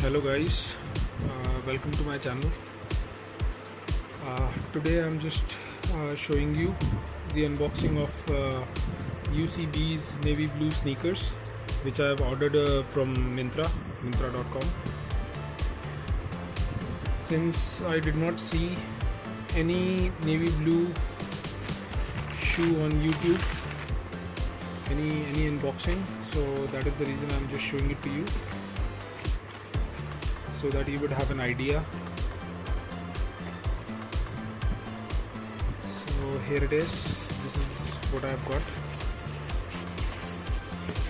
Hello guys, welcome to my channel. Today I'm just showing you the unboxing of UCB's navy blue sneakers, which I have ordered from Myntra.com. Since I did not see any navy blue shoe on YouTube, any unboxing, so that is the reason I'm just showing it to you, so that you would have an idea. So here it is. This is what I've got.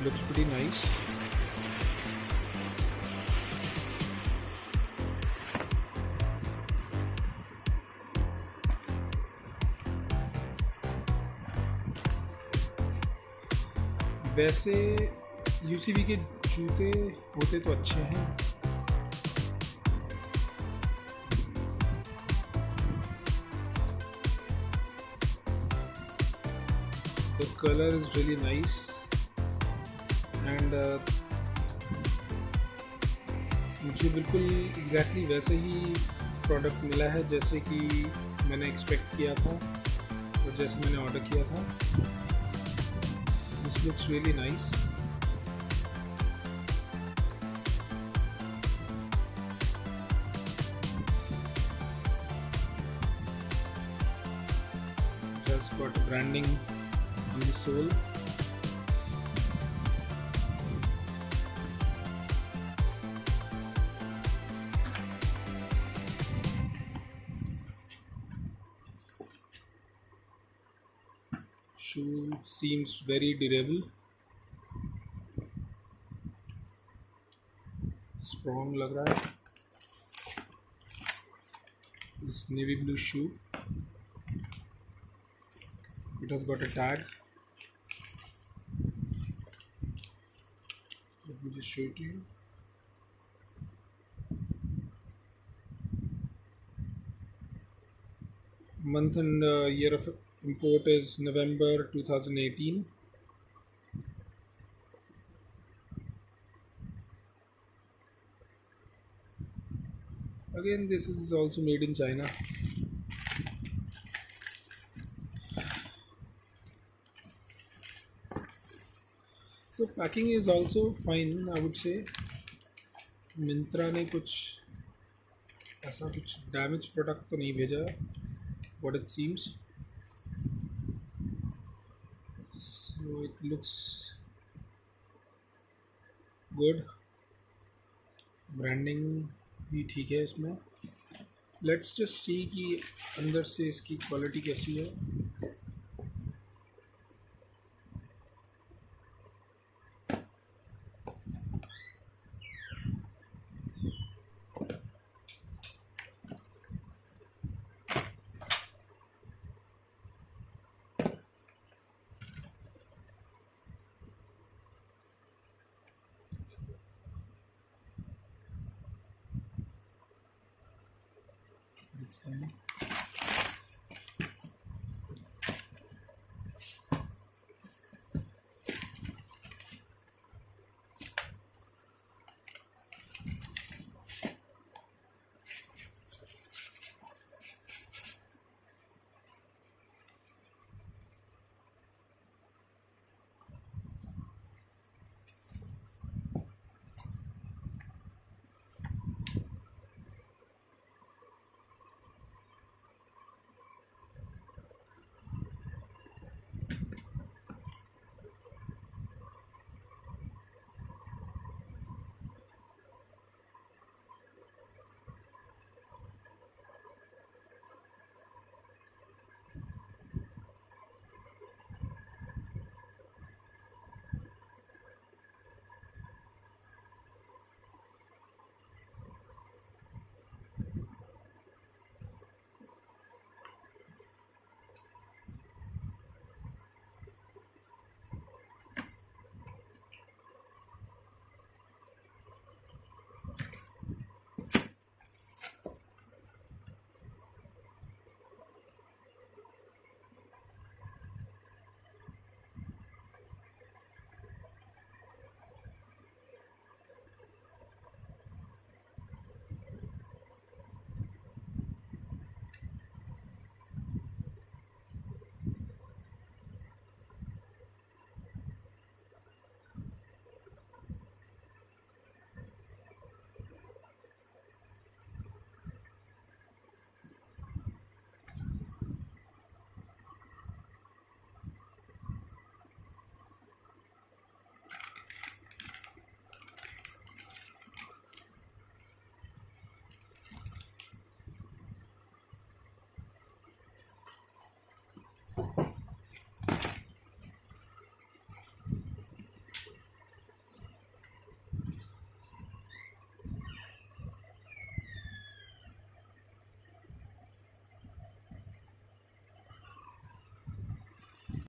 Looks pretty nice. वैसे UCB के जूते होते तो अच्छे हैं, the color is really nice and मुझे बिल्कुल exactly वैसे ही प्रोडक्ट मिला है जैसे कि मैंने एक्सपेक्ट किया था और जैसे मैंने ऑर्डर किया था. This looks really nice. Just got branding on the sole. Shoe seems very durable, strong लग रहा है. This navy blue shoe, it has got a tag. Let me just show it to you. Month and year of import is November 2018. Again, this is also made in China. So packing is also fine, I would say. Myntra ने कुछ ऐसा कुछ damage product तो नहीं भेजा, what it seems. So it looks good. Branding भी ठीक है इसमें. लेट्स जस्ट सी कि अंदर से इसकी क्वालिटी कैसी है. It's fine.